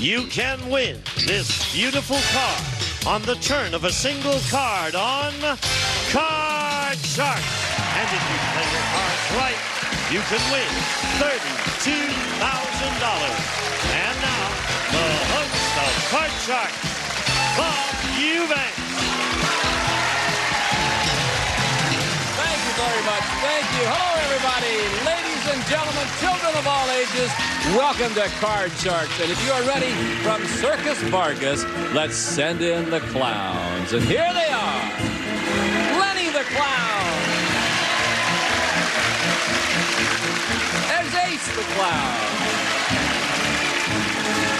you can win this beautiful card on the turn of a single card on Card Shark. And if you play your cards right, you can win $32,000. And now, the host of Card Shark, Bob Eubanks. Thank you very much. Thank you. Hello, everybody. Ladies and gentlemen, children of all ages, welcome to Card Sharks. And if you are ready, from Circus Vargas, let's send in the clowns. And here they are. Lenny the Clown. There's Ace the Clown.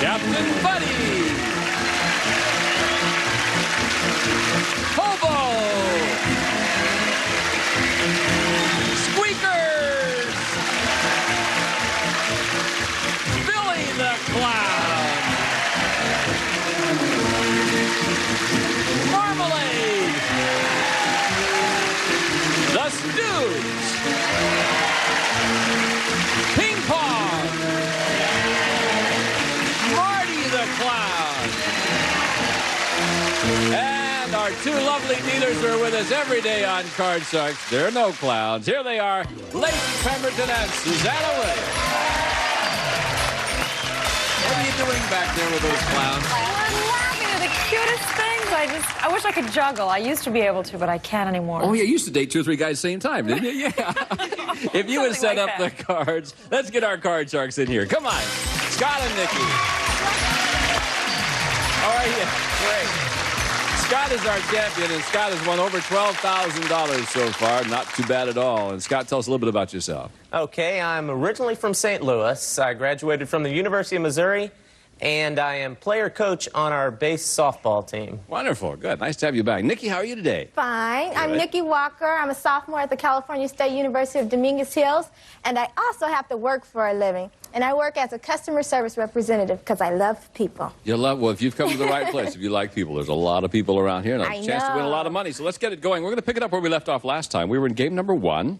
Captain Buddy. Hobo. Squeakers. Billy the Clown. Marmalade. The Stooge. Ping Pong. Marty the Clown. And our two lovely dealers who are with us every day on Card Sharks. There are no clowns. Here they are, Lacey Pemberton and Susanna Williams. What are you doing back there with those clowns? We're laughing at the cutest things. I wish I could juggle. I used to be able to, but I can't anymore. Oh, yeah, you used to date 2 or 3 guys at the same time, didn't you? Yeah. If you would set like up that. the cards, let's get our Card Sharks in here. Come on, Scott and Nikki. How are you? Great. Scott is our champion, and Scott has won over $12,000 so far. Not too bad at all. And Scott, tell us a little bit about yourself. Okay, I'm originally from St. Louis. I graduated from the University of Missouri, and I am player-coach on our base softball team. Wonderful. Good. Nice to have you back. Nikki, how are you today? Fine. I'm Good. Nikki Walker. I'm a sophomore at the California State University of Dominguez Hills, and I also have to work for a living. And I work as a customer service representative because I love people. You love, well, if you've come to the right place, if you like people, there's a lot of people around here, and a I chance to win a know. lot of money. So let's get it going. We're going to pick it up where we left off last time. We were in game number 1.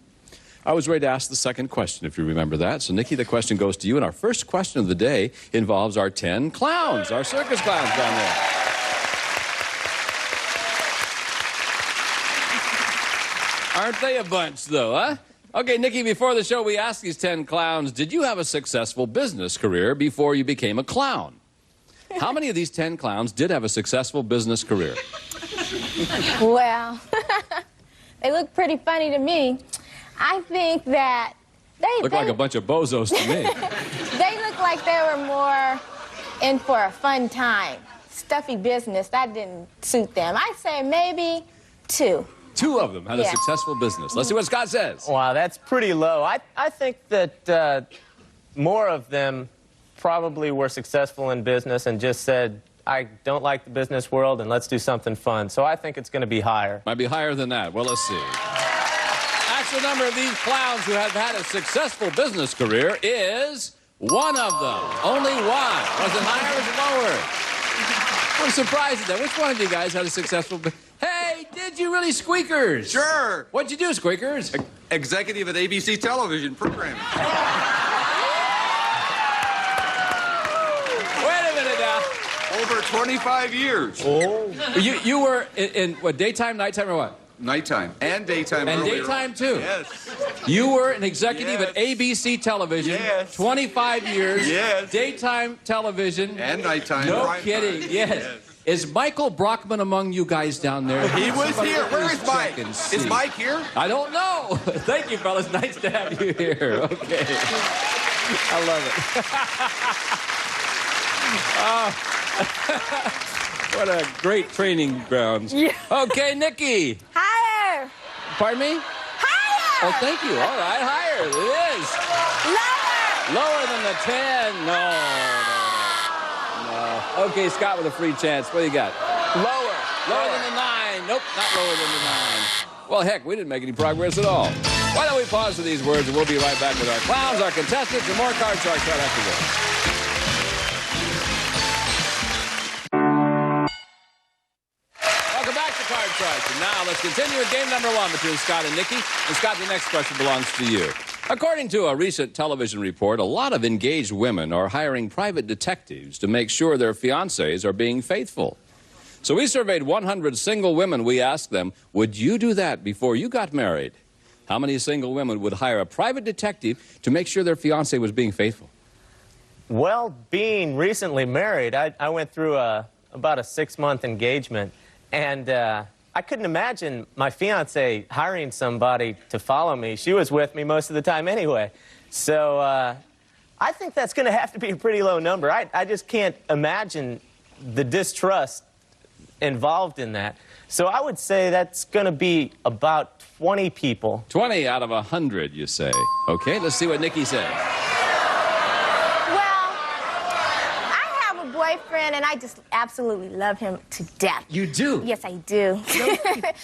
I was ready to ask the second question, if you remember that. So, Nikki, the question goes to you. And our first question of the day involves our 10 clowns, our circus clowns down there. Aren't they a bunch, though, huh? Okay, Nikki, before the show, we asked these 10 clowns, did you have a successful business career before you became a clown? How many of these 10 clowns did have a successful business career? Well, they look pretty funny to me. I think that Look like a bunch of bozos to me. they look like they were more in for a fun time. Stuffy business, that didn't suit them. I'd say maybe 2. 2 of them had a Yeah. successful business. Let's see what Scott says. Wow, that's pretty low. I think that more of them probably were successful in business and just said, I don't like the business world and let's do something fun. So I think it's going to be higher. Might be higher than that. Well, let's see. Actual number of these clowns who have had a successful business career is 1 of them. Only 1. Was it higher or was it lower? I'm surprised at that. Which one of you guys had a successful... Hey, did you really, Squeakers? Sure. What'd you do, Squeakers? Executive at ABC Television Programming. Wait a minute now. Over 25 years. Oh. You were in what, daytime, nighttime, or what? Nighttime and daytime. And earlier. daytime, too? Yes. You were an executive Yes. at ABC Television. Yes. 25 years. Yes. Daytime television. And nighttime. No prime kidding. time. Yes. Is Michael Brockman among you guys down there? He was Somebody here. Where please is Mike? check and see. Is Mike here? I don't know. Thank you, fellas. Nice to have you here. Okay. I love it. What a great training grounds. Yeah. Okay, Nikki. Higher! Pardon me? Higher! Oh, thank you. All right, higher. It is. Lower! Lower than the 10. No. Okay, Scott with a free chance. What do you got? Lower. Lower than the 9. Nope, not lower than the 9. Well, heck, we didn't make any progress at all. Why don't we pause for these words, and we'll be right back with our clowns, our contestants, and more Card Sharks right after this. Welcome back to Card Sharks. And now let's continue with game number 1 between Scott and Nikki. And Scott, the next question belongs to you. According to a recent television report, a lot of engaged women are hiring private detectives to make sure their fiancés are being faithful. So we surveyed 100 single women. We asked them, would you do that before you got married? How many single women would hire a private detective to make sure their fiancé was being faithful? Well, being recently married, I went through about a 6-month engagement, and I couldn't imagine my fiancée hiring somebody to follow me. She was with me most of the time anyway. So I think that's going to have to be a pretty low number. I just can't imagine the distrust involved in that. So I would say that's going to be about 20 people. 20 out of 100, you say. Okay, let's see what Nikki says. Boyfriend, and I just absolutely love him to death. You do? Yes, I do.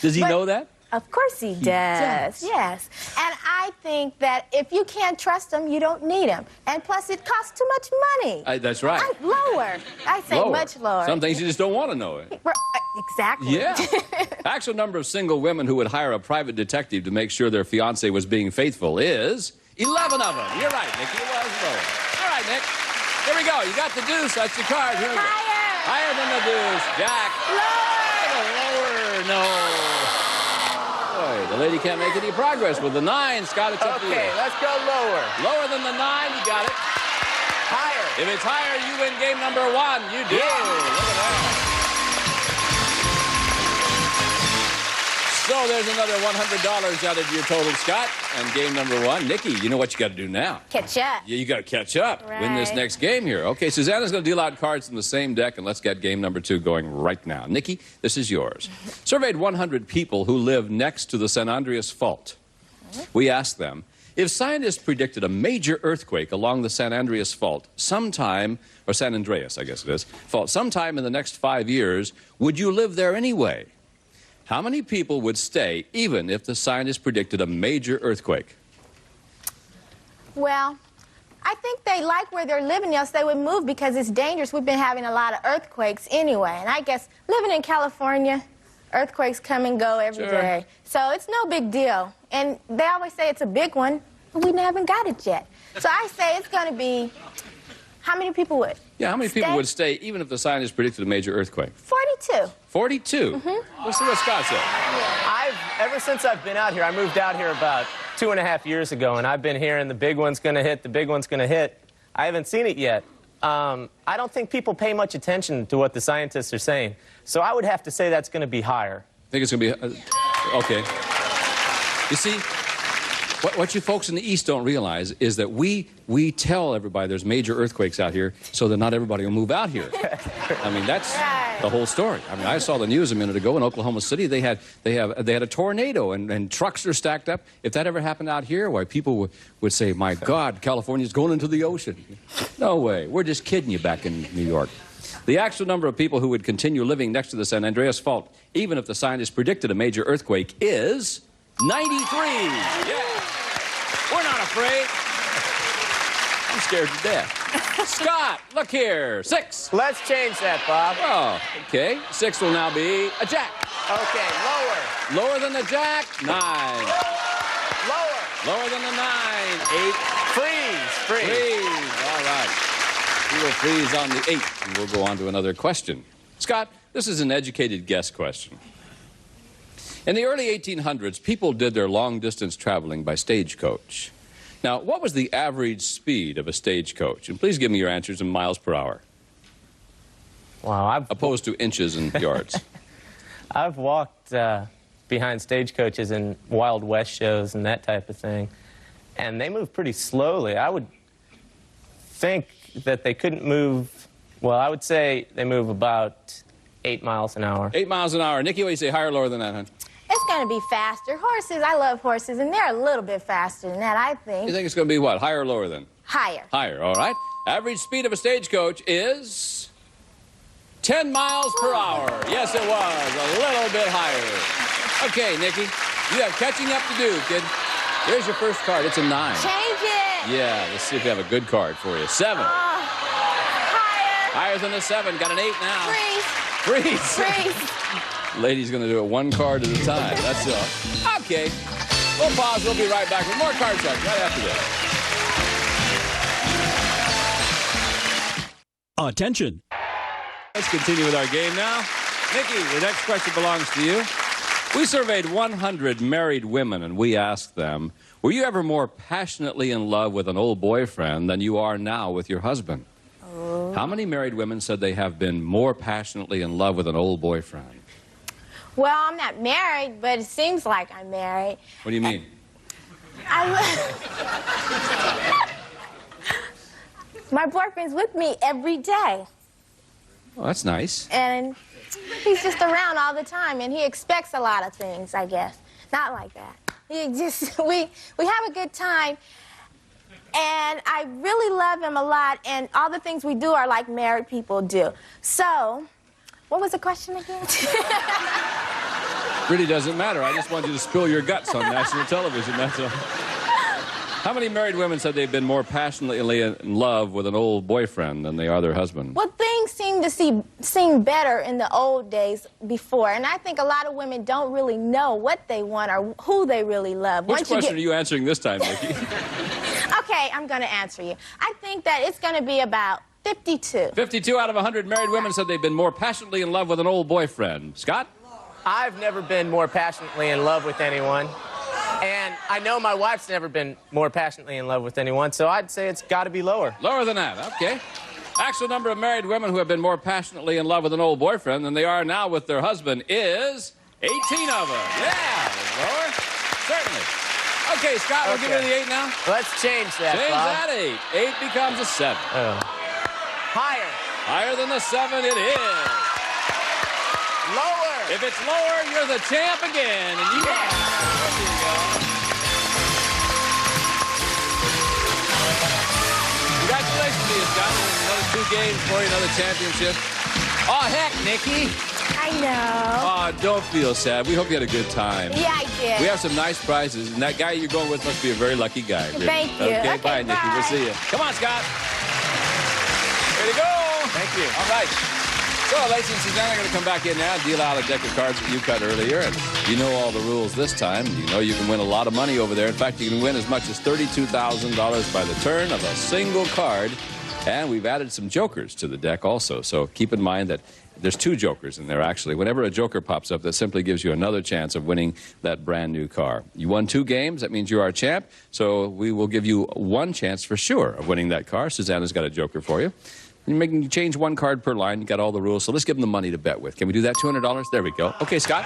Does he know that? Of course he does. Yes. And I think that if you can't trust him, you don't need him. And plus, it costs too much money. That's right. Lower. I say Lower. much lower. Some things you just don't want to know it. Exactly. Yeah. Actual number of single women who would hire a private detective to make sure their fiancé was being faithful is 11 of them. You're right, Nikki. It was lower. All right, Nick. Here we go. You got the deuce. That's your card. Here we go. Higher than the deuce. Jack. Lower. No. Boy, the lady can't make any progress with the 9. Scott, it's up to you. Okay, let's go lower. Lower than the 9. You got it. Higher. If it's higher, you win game number 1. You do. Yeah. Look at that. So there's another $100 out of your total, Scott. And game number 1. Nikki, you know what you got to do now. Catch up. Yeah, you got to catch up. Right. Win this next game here. Okay, Susanna's going to deal out cards from the same deck, and let's get game number 2 going right now. Nikki, this is yours. Surveyed 100 people who live next to the San Andreas Fault. We asked them, if scientists predicted a major earthquake along the San Andreas Fault sometime, or San Andreas, I guess it is, fault, sometime in the next 5 years, would you live there anyway? How many people would stay even if the scientists predicted a major earthquake? Well, I think they like where they're living, else they would move because it's dangerous. We've been having a lot of earthquakes anyway. And I guess living in California, earthquakes come and go every day. So it's no big deal. And they always say it's a big one, but we haven't got it yet. So I say it's going to be, how many people would? Yeah, how many people would stay even if the scientists predicted a major earthquake? 42. 42? Let's see what Scott said. Ever since I've been out here, I moved out here about 2.5 years ago, and I've been hearing the big one's going to hit, the big one's going to hit. I haven't seen it yet. I don't think people pay much attention to what the scientists are saying, so I would have to say that's going to be higher. I think it's going to be... okay. You see, what you folks in the East don't realize is that we tell everybody there's major earthquakes out here so that not everybody will move out here. I mean, that's the whole story. I mean, I saw the news a minute ago in Oklahoma City. They had a tornado and trucks are stacked up. If that ever happened out here, why people would say, my God, California's going into the ocean. No way. We're just kidding you back in New York. The actual number of people who would continue living next to the San Andreas Fault, even if the scientists predicted a major earthquake, is 93. Yeah. We're not afraid. I'm scared to death. Scott, look here. 6. Let's change that, Bob. Oh, okay. 6 will now be a jack. Okay, lower. Lower than the jack, 9. Lower. Lower than the 9, 8. Freeze. Freeze. Freeze. All right. We will freeze on the 8, and we'll go on to another question. Scott, this is an educated guess question. In the early 1800s, people did their long-distance traveling by stagecoach. Now, what was the average speed of a stagecoach? And please give me your answers in miles per hour. Wow, opposed to inches and yards. I've walked behind stagecoaches in Wild West shows and that type of thing, and they move pretty slowly. I would think that they couldn't move, well, I would say they move about 8 miles an hour. 8 miles an hour. Nikki, what do you say, higher or lower than that, hon? It's going to be faster. Horses, I love horses, and they're a little bit faster than that, I think. You think it's going to be what, higher or lower than? Higher. Higher, all right. Average speed of a stagecoach is 10 miles per hour. Yes, it was. A little bit higher. Okay, Nikki, you have catching up to do, kid. Here's your first card. It's a 9. Change it. Yeah, let's see if we have a good card for you. 7. Higher. Higher than a 7. Got an 8 now. Freeze. Freeze. Freeze. Lady's going to do it 1 card at a time. That's all. Okay. We'll pause. We'll be right back with more Card Shark right after this. Attention. Let's continue with our game now. Nikki, the next question belongs to you. We surveyed 100 married women, and we asked them, were you ever more passionately in love with an old boyfriend than you are now with your husband? Oh. How many married women said they have been more passionately in love with an old boyfriend? Well, I'm not married, but it seems like I'm married. What do you mean? My boyfriend's with me every day. Oh, that's nice. And he's just around all the time, and he expects a lot of things, I guess. Not like that. He just, we have a good time, and I really love him a lot, and all the things we do are like married people do. So, what was the question again? Really doesn't matter. I just want you to spill your guts on national television, that's all. How many married women said they've been more passionately in love with an old boyfriend than they are their husband? Well, things seem better in the old days before, and I think a lot of women don't really know what they want or who they really love. Which question are you answering this time, Nikki? Okay, I'm going to answer you. I think that it's going to be about 52. 52 out of 100 married women said they've been more passionately in love with an old boyfriend. Scott? I've never been more passionately in love with anyone. And I know my wife's never been more passionately in love with anyone, so I'd say it's got to be lower. Lower than that, okay. Actual number of married women who have been more passionately in love with an old boyfriend than they are now with their husband is 18 of them. Yeah, lower. Certainly. Okay, Scott, we'll give you the 8 now. Let's change that, Change Bob. that 8. 8 becomes a 7. Higher. Higher than the 7 it is. Lower. If it's lower, you're the champ again. And you are. There you go. Congratulations to you, Scott. Another 2 games for you, another championship. Oh, heck, Nikki. I know. Oh, don't feel sad. We hope you had a good time. Yeah, I did. We have some nice prizes, and that guy you're going with must be a very lucky guy. Really. Thank you. Okay, bye, Nikki. bye. We'll see you. Come on, Scott. Way to go. Thank you. All right. So, Lacey and Susanna are going to come back in now and deal out a deck of cards that you cut earlier. And you know all the rules this time. You know you can win a lot of money over there. In fact, you can win as much as $32,000 by the turn of a single card. And we've added some jokers to the deck also. So keep in mind that there's 2 jokers in there, actually. Whenever a joker pops up, that simply gives you another chance of winning that brand new car. You won 2 games. That means you are a champ. So we will give you 1 chance for sure of winning that car. Susanna's got a joker for you. You change 1 card per line. You got all the rules. So let's give them the money to bet with. Can we do that? $200? There we go. Okay, Scott.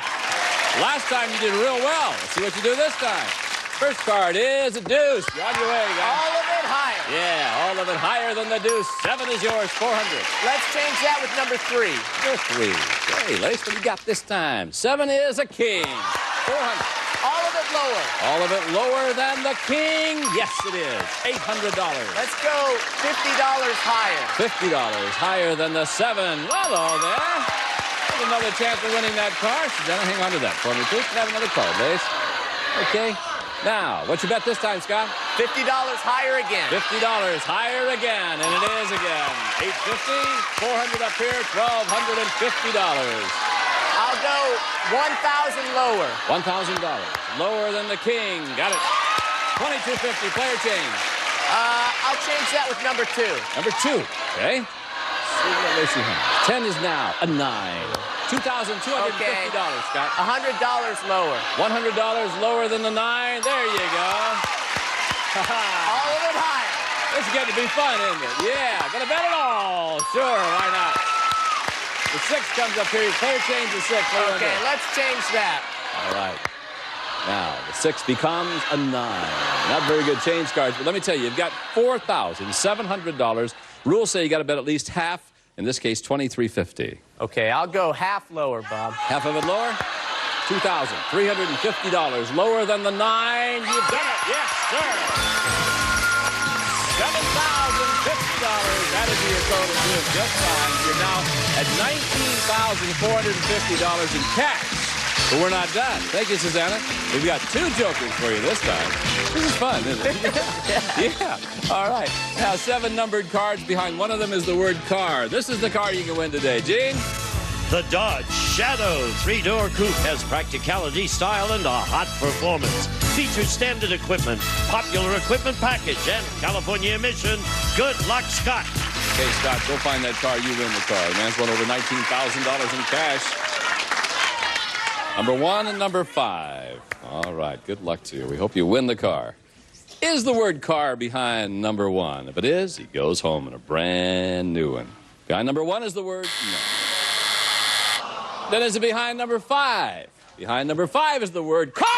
Last time you did real well. Let's see what you do this time. First card is a deuce. You're on your way, guys. All of it higher. Yeah, all of it higher than the deuce. 7 is yours, 400. Let's change that with number 3. Number 3. Okay, Lace, what do you got this time? 7 is a king. 400. All of it lower. All of it lower than the king. Yes, it is. $800. Let's go $50 higher. $50 higher than the 7. Hello there. There's another chance of winning that car. Susanna, hang on to that for me, please. Can I have another card, Lace? Okay. Now, what you bet this time, Scott? $50 higher again. $50 higher again, and it is again. $850, 400 up here, $1,250. I'll go $1,000 lower. $1,000 lower than the king. Got it. $2,250. Player change. I'll change that with number 2. Number 2. Okay. See what Lacey has. 10 is now a 9. $2,250, Okay. Scott. $100 lower. $100 lower than the 9. There you go. All of it higher. This is getting to be fun, isn't it? Yeah. Gonna bet it all. Sure. Why not? The 6 comes up here. Player change the 6. Okay, let's change that. All right. Now, the 6 becomes a 9. Not very good change cards, but let me tell you, you've got $4,700. Rules say you got to bet at least half. In this case, $2,350. Okay, I'll go half lower, Bob. Half of it lower? $2,350 lower than the 9. You've done it. Yes, sir. $7,050 added to your total. Doing just fine. You're now at $19,450 in cash. But we're not done. Thank you, Susanna. We've got 2 jokers for you this time. This is fun, isn't it? Yeah. All right. Now, 7 numbered cards. Behind one of them is the word car. This is the car you can win today. Gene? The Dodge Shadow 3-door coupe has practicality, style, and a hot performance. Features standard equipment, popular equipment package, and California emission. Good luck, Scott. Okay, Scott, go find that car. You win the car. The man's won over $19,000 in cash. Number 1 and number 5. All right, good luck to you. We hope you win the car. Is the word car behind number 1? If it is, he goes home in a brand new one. Behind number 1 is the word no. Then is it behind number 5? Behind number 5 is the word car.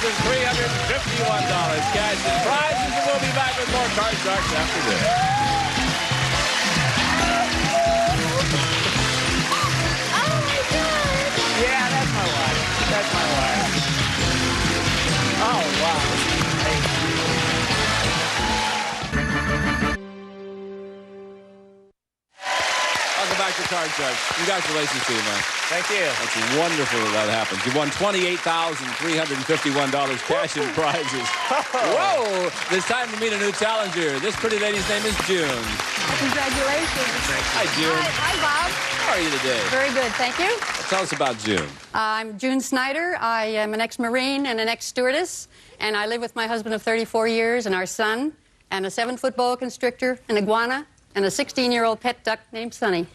$28,351 cash and prizes, and we'll be back with more Card Sharks after this. Oh my God! Yeah, that's my wife. That's my wife. Oh, wow. Welcome back to Card Sharks. Congratulations to you, man. Thank you. That's wonderful that happens. You won $28,351 cash and prizes. Whoa! It's time to meet a new challenger. This pretty lady's name is June. Congratulations. Hi, June. Hi, Bob. How are you today? Very good, thank you. Tell us about June. I'm June Snyder. I am an ex-Marine and an ex-stewardess, and I live with my husband of 34 years and our son, and a 7-foot boa constrictor, an iguana, and a 16-year-old pet duck named Sonny.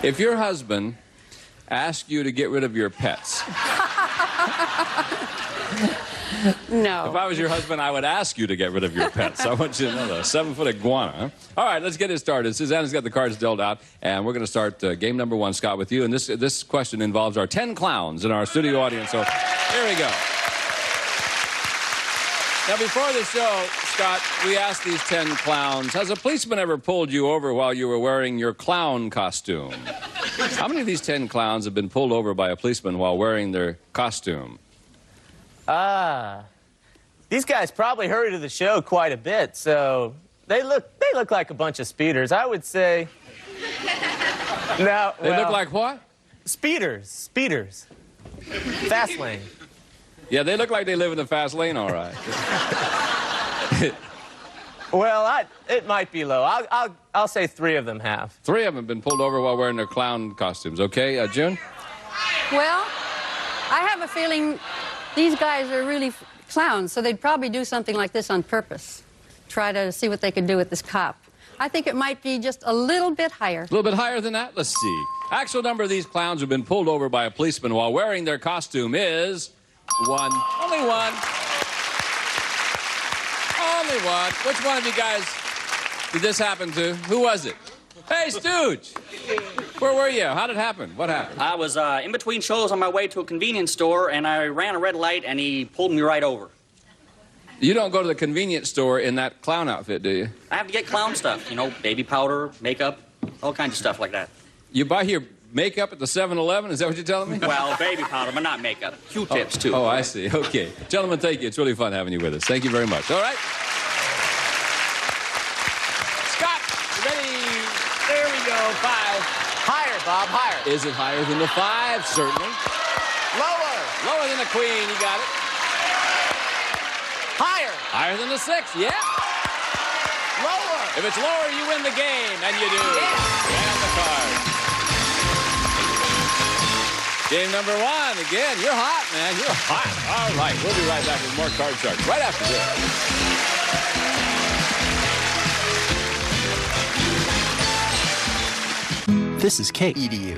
If your husband asked you to get rid of your pets, No. if I was your husband, I would ask you to get rid of your pets. I want you to know that. 7-foot iguana, huh? All right, let's get it started. Susanna's got the cards dealt out, and we're going to start game number 1, Scott, with you. And this question involves our 10 clowns in our studio audience. So here we go. Now, before the show, Scott, we asked these 10 clowns, has a policeman ever pulled you over while you were wearing your clown costume? How many of these 10 clowns have been pulled over by a policeman while wearing their costume? These guys probably hurry to the show quite a bit, so they look like a bunch of speeders. I would say. No, They look like what? speeders. Fast lane. Yeah, they look like they live in the fast lane, all right. Well, it might be low. I'll say 3 of them have. 3 of them have been pulled over while wearing their clown costumes. Okay, June? Well, I have a feeling these guys are really clowns, so they'd probably do something like this on purpose. Try to see what they could do with this cop. I think it might be just a little bit higher. A little bit higher than that? Let's see. Actual number of these clowns who've been pulled over by a policeman while wearing their costume is 1. Only 1. Only 1. Which one of you guys did this happen to? Who was it? Hey, Stooge! Where were you? How did it happen? What happened? I was in between shows on my way to a convenience store, and I ran a red light, and he pulled me right over. You don't go to the convenience store in that clown outfit, do you? I have to get clown stuff, you know, baby powder, makeup, all kinds of stuff like that. You buy your makeup at the 7-Eleven? Is that what you're telling me? Well, baby powder, but not makeup. Q-tips, too. Oh, I see. Okay. Gentlemen, thank you. It's really fun having you with us. Thank you very much. All right. Scott, you ready? There we go. 5. Higher, Bob, higher. Is it higher than the 5? Certainly. Lower. Lower than the Queen. You got it. Higher. Higher than the 6. Yeah. Lower. If it's lower, you win the game. And you do. Yeah. And the card. Game number 1. Again, you're hot, man. You're hot. All right. We'll be right back with more Card Sharks right after this. This is KEDU.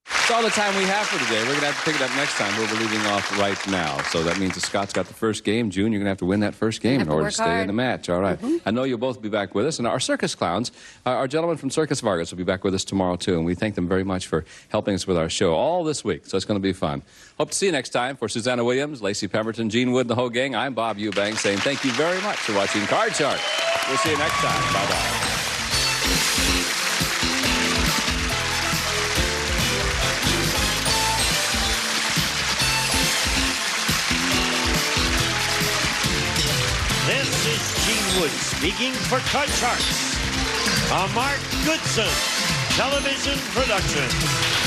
That's all the time we have for today. We're going to have to pick it up next time, but we're leaving off right now. So that means that Scott's got the first game. June, you're going to have to win that first game in order to stay in the match. All right. I know you'll both be back with us. And our circus clowns, our gentlemen from Circus Vargas will be back with us tomorrow, too. And we thank them very much for helping us with our show all this week. So it's going to be fun. Hope to see you next time. For Susanna Williams, Lacey Pemberton, Gene Wood, and the whole gang, I'm Bob Eubanks saying thank you very much for watching Card Shark. We'll see you next time. Bye-bye. This is Gene Wood speaking for Card Sharks. A Mark Goodson television production.